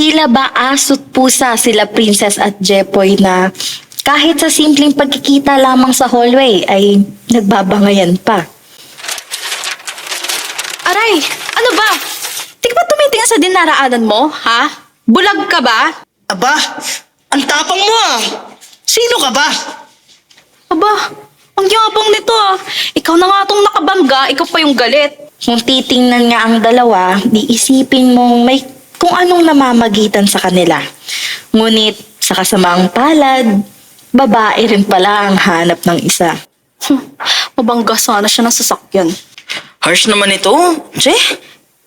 Tila ba aso't pusa sila Princess at Jepoy na kahit sa simpleng pagkikita lamang sa hallway ay nagbabangayan pa. Aray, ano ba? Di ka ba tumitingin sa dinaraanan mo, ha? Bulag ka ba? Aba, ang tapang mo ah. Sino ka ba? Aba, ang yabang nito ah. Ikaw na nga tong nakabangga, ikaw pa yung galit. Kung titingnan nga ang dalawa, diisipin mong may kung anong namamagitan sa kanila. Ngunit sa kasamaang palad, babae rin pala ang hanap ng isa. Mabangga sana siya ng sasakyan. Harsh naman ito. Che?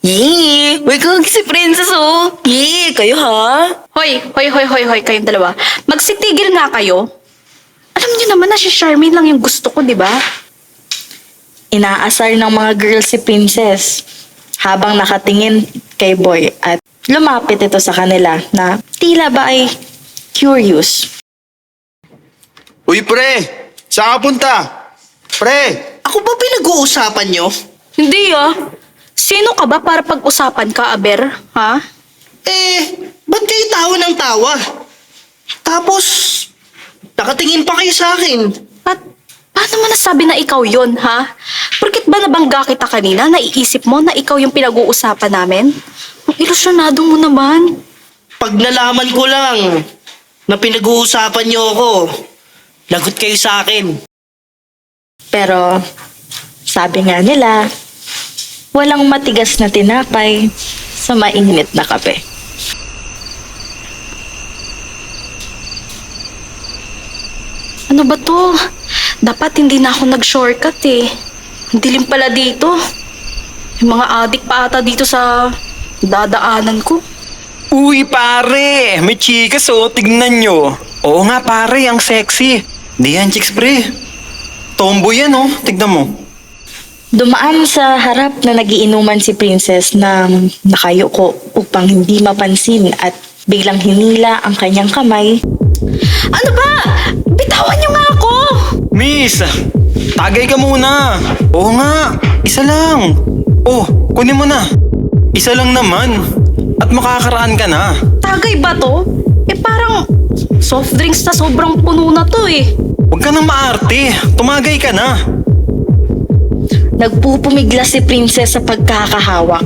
Yee! Wait ko si Princess oh. Yee! Kayo ha? Hoy, kayong dalawa. Magsitigil nga kayo. Alam niyo naman na si Charmaine lang yung gusto ko, di ba? Inaasar ng mga girls si Princess habang nakatingin kay Boy at lumapit ito sa kanila na tila ba ay curious. Uy, pre! Saan ka punta? Pre! Ako ba pinag-uusapan nyo? Hindi ah. Sino ka ba para pag-usapan ka, Aber? Ha? Ba't kayo tawa ng tawa? Tapos, nakatingin pa kayo sa akin. At paano mo nasabi na ikaw yon, ha? Porkit ba nabangga kita kanina, naiisip mo na ikaw yung pinag-uusapan namin? Ang ilusyonado mo naman. Pag nalaman ko lang na pinag-uusapan nyo ako, lagot kayo sa akin. Pero sabi nga nila, walang matigas na tinapay sa mainit na kape. Ano ba to? Dapat hindi na ako nag-shortcut eh. Ang dilim pala dito. Yung mga adik pa ata dito sa dadaanan ko. Uy, pare! May chikas oh, tignan nyo. Oo nga, pare, ang sexy. Di yan, chicks, pre. Tomboy yan oh, tignan mo. Dumaan sa harap na nagiinuman si Princess na nakayuko upang hindi mapansin at biglang hinila ang kanyang kamay. Ano ba? Bitawan niyo nga ako! Miss, tagay ka muna. Oo nga, isa lang. Oh, kunin mo na. Isa lang naman. At makakaraan ka na. Tagay ba to? Parang soft drinks na sobrang puno na to eh. Huwag ka nang maarte. Tumagay ka na. Nagpupumigla si Princess sa pagkakahawak.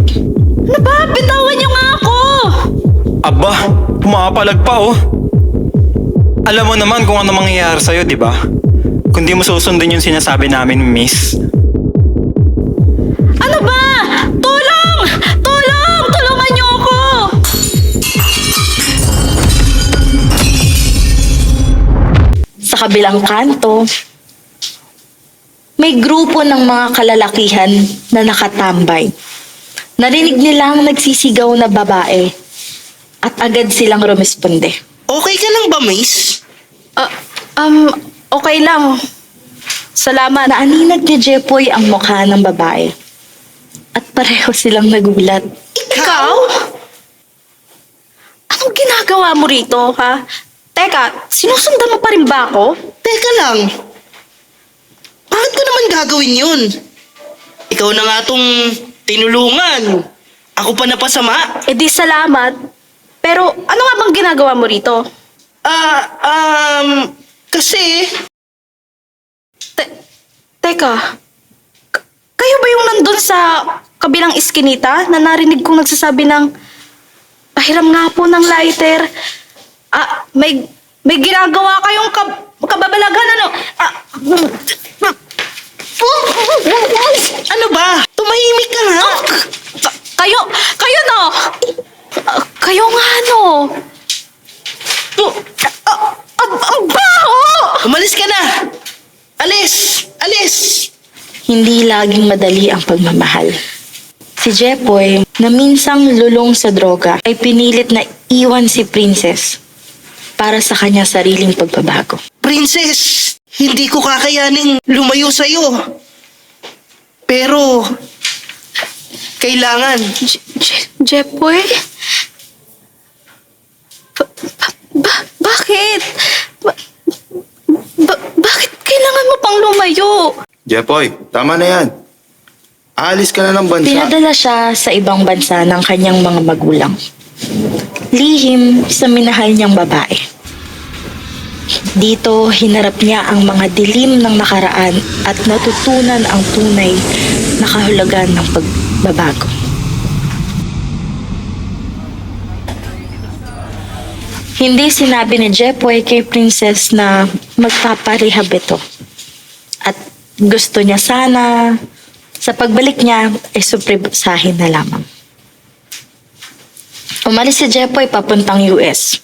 Ano ba? Bitawan niyo nga ako! Aba, pumapalag pa oh. Alam mo naman kung ano mangyayari sa'yo, di ba? Kung di mo susundin yung sinasabi namin, miss. Ano ba? Tulong! Tulong! Tulungan niyo ako! Sa kabilang kanto, may grupo ng mga kalalakihan na nakatambay. Narinig nilang nagsisigaw na babae at agad silang rumesponde. Okay ka lang ba, miss? Okay lang. Salamat. Naaninag ni Jepoy ang mukha ng babae at pareho silang nagulat. Ikaw? Anong ginagawa mo rito, ha? Teka, sinusundan mo pa rin ba ako? Teka lang. Bakit ko naman gagawin yun? Ikaw na nga tong tinulungan. Ako pa napasama. Eh di salamat. Pero ano nga bang ginagawa mo rito? Kasi... Teka, kayo ba yung nandun sa kabilang iskinita na narinig kong nagsasabi ng pahiram nga po ng lighter? May ginagawa kayong kababalagan, ano? Ano ba? Tumahimik ka nga. Kayo no? Kayo nga no? Ang baho! Umalis ka na. Alis! Alis! Hindi laging madali ang pagmamahal. Si Jepoy, na minsang lulong sa droga, ay pinilit na iwan si Princess para sa kanya sariling pagbabago. Princess, hindi ko kakayaning lumayo sa'yo. Pero, kailangan. Jepoy? Bakit? Bakit kailangan mo pang lumayo? Jepoy, tama na yan. Aalis ka na ng bansa. Pinadala siya sa ibang bansa ng kanyang mga magulang Lihim sa minahal niyang babae. Dito, hinarap niya ang mga dilim ng nakaraan at natutunan ang tunay na kahulugan ng pagbabago. Hindi sinabi ni Jepoy kay Princess na magpaparehab ito. At gusto niya sana sa pagbalik niya ay supresahin na lamang. Umalis si Jepoy papuntang US.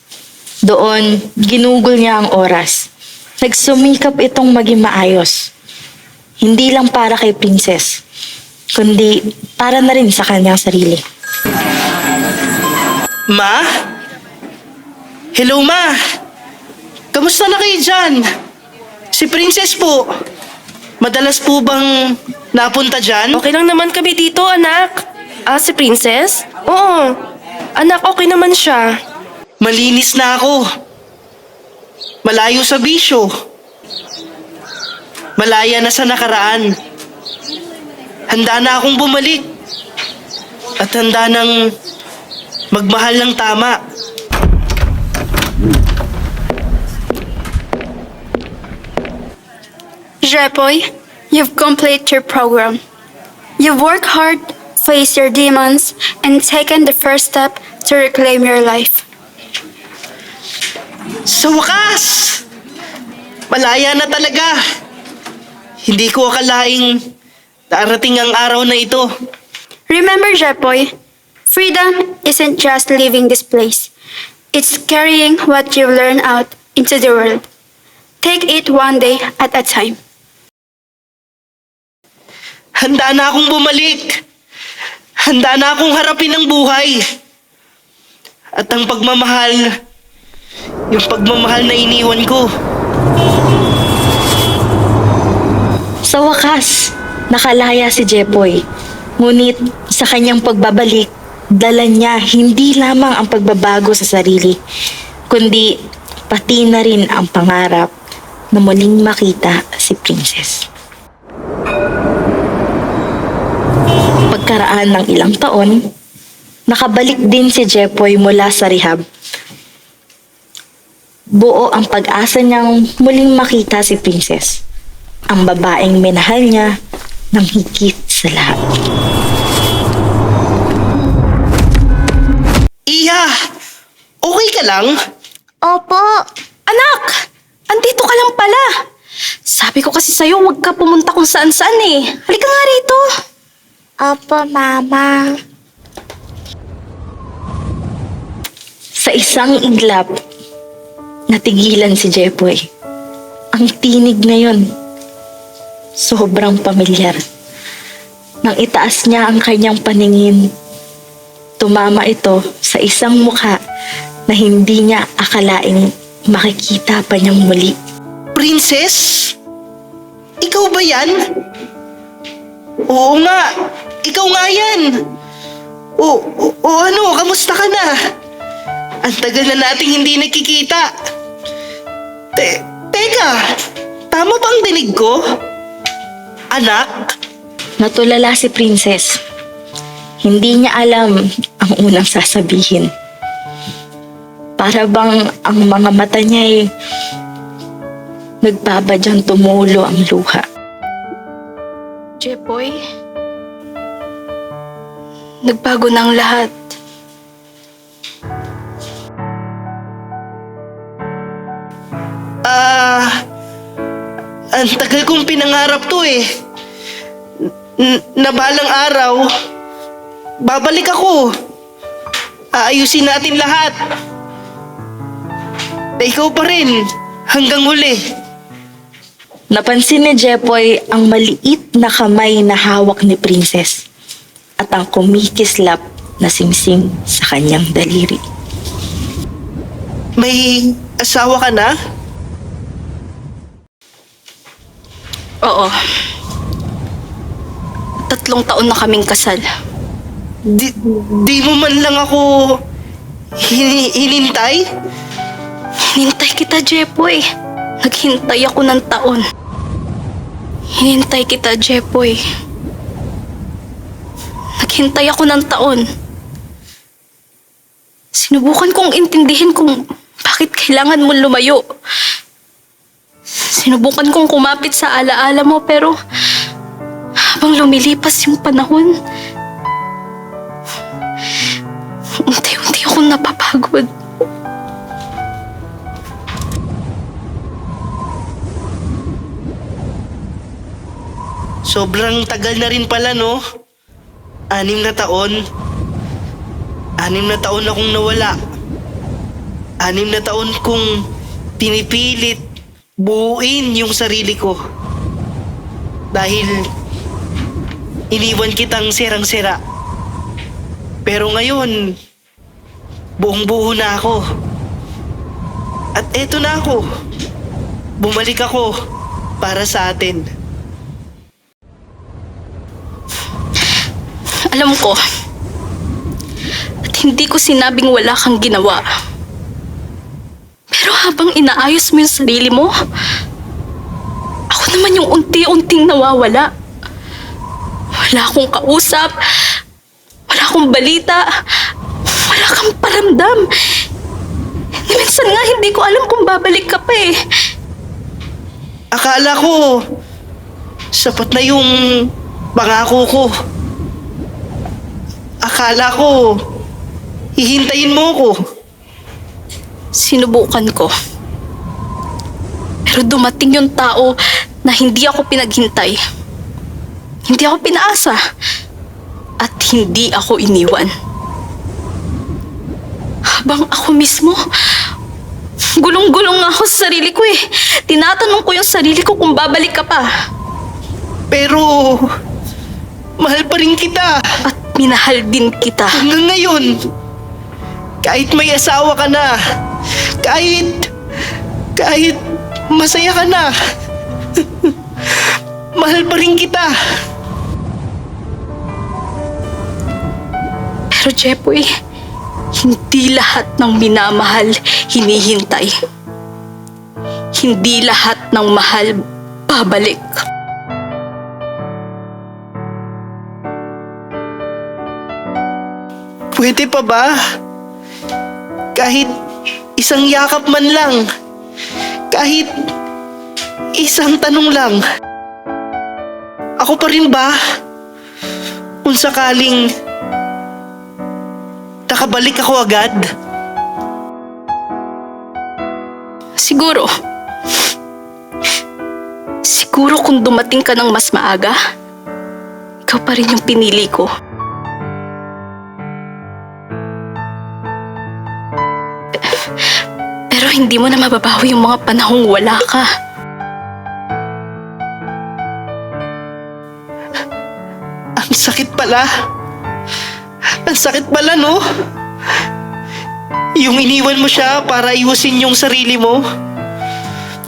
Doon, ginugol niya ang oras. Nagsumikap itong maging maayos. Hindi lang para kay Princess, kundi para na rin sa kanyang sarili. Ma? Hello, Ma. Kamusta na kayo dyan? Si Princess po. Madalas po bang napunta dyan? Okay lang naman kami dito, anak. Si Princess? Oo. Anak, okay naman siya. Malinis na ako. Malayo sa bisyo. Malaya na sa nakaraan. Handa na akong bumalik. At handa nang magmahal ng tama. Jepoy, you've completed your program. You've worked hard, faced your demons, and taken the first step to reclaim your life. Sa wakas! Malaya na talaga. Hindi ko akalaing darating ang araw na ito. Remember, Jepoy, freedom isn't just leaving this place. It's carrying what you've learned out into the world. Take it one day at a time. Handa na akong bumalik. Handa na akong harapin ang buhay. At ang pagmamahal, yung pagmamahal na iniwan ko. Sa wakas, nakalaya si Jepoy. Ngunit sa kanyang pagbabalik, dala niya hindi lamang ang pagbabago sa sarili, kundi pati na rin ang pangarap na muling makita si Princess. Pagkaraan ng ilang taon, nakabalik din si Jepoy mula sa rehab. Buo ang pag-asa niyang muling makita si Princess, ang babaeng minahal niya ng higit sa lahat. Iya! Okay ka lang? Opo. Anak! Andito ka lang pala. Sabi ko kasi sa'yo, huwag ka pumunta kung saan-saan eh. Halika nga rito. Opo, Mama. Sa isang iglap, natigilan si Jepoy. Ang tinig na yon, sobrang pamilyar. Nang itaas niya ang kanyang paningin, tumama ito sa isang mukha na hindi niya akalaing makikita pa niyang muli. Princess? Ikaw ba yan? Oo nga, ikaw nga yan. O ano, kamusta ka na? Ang tagal na nating hindi nakikita. Teka, tama ba ang dinig ko? Anak? Natulala si Princess. Hindi niya alam ang unang sasabihin. Para bang ang mga mata niya ay nagbabadyang tumulo ang luha. Jepoy, nagbago na ang lahat. Ang tagal kong pinangarap to eh. Na balang araw, babalik ako. Aayusin natin lahat. Ikaw pa rin, hanggang huli. Napansin ni Jepoy ang maliit na kamay na hawak ni Princess at ang kumikislap na singsing sa kanyang daliri. May asawa ka na? Oo. 3 taon na kaming kasal. Di mo man lang ako hinintay? Hinintay kita, Jepoy. Naghintay ako ng taon. Hinintay kita, Jepoy. Naghintay ako ng taon. Sinubukan kong intindihin kung bakit kailangan mo lumayo. Sinubukan kong kumapit sa alaala mo pero habang lumilipas yung panahon, unti-unti akong napapagod. Sobrang tagal na rin pala, no? 6 na taon. 6 na taon akong nawala. 6 na taon kong pinipilit buuin yung sarili ko. Dahil iniwan kitang serang-sera. Pero ngayon, buong-buo na ako. At eto na ako. Bumalik ako para sa atin. Alam ko, at hindi ko sinabing wala kang ginawa. Pero habang inaayos mo yung sarili mo, ako naman yung unti-unting nawawala. Wala akong kausap, wala akong balita, wala kang paramdam. Minsan nga hindi ko alam kung babalik ka pa eh. Akala ko, sapat na yung pangako ko. Akala ko, hihintayin mo ko. Sinubukan ko. Pero dumating yung tao na hindi ako pinaghintay. Hindi ako pinaasa. At hindi ako iniwan. Habang ako mismo, gulong-gulong nga ako sa sarili ko eh. Tinatanong ko yung sarili ko kung babalik ka pa. Pero, mahal pa rin kita. At minahal din kita. Hanggang ngayon, kahit may asawa ka na, kahit masaya ka na, mahal pa rin kita. Pero Jepoy, hindi lahat ng minamahal hinihintay. Hindi lahat ng mahal babalik. Pwede pa ba? Kahit isang yakap man lang. Kahit isang tanong lang. Ako pa rin ba? Kung sakaling nakabalik ako agad? Siguro. Siguro kung dumating ka ng mas maaga, ikaw pa rin yung pinili ko. Pero hindi mo na mababawi yung mga panahong wala ka. Ang sakit pala. Ang sakit pala, no? Yung iniwan mo siya para iwasin yung sarili mo.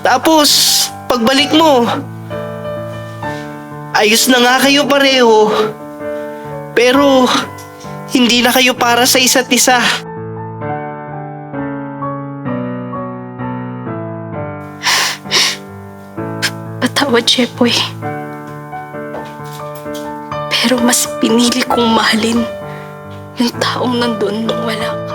Tapos, pagbalik mo, ayos na nga kayo pareho. Pero, hindi na kayo para sa isa't isa. Patawad, Jepoy. Pero mas pinili kong mahalin yung taong nandun nung wala ka.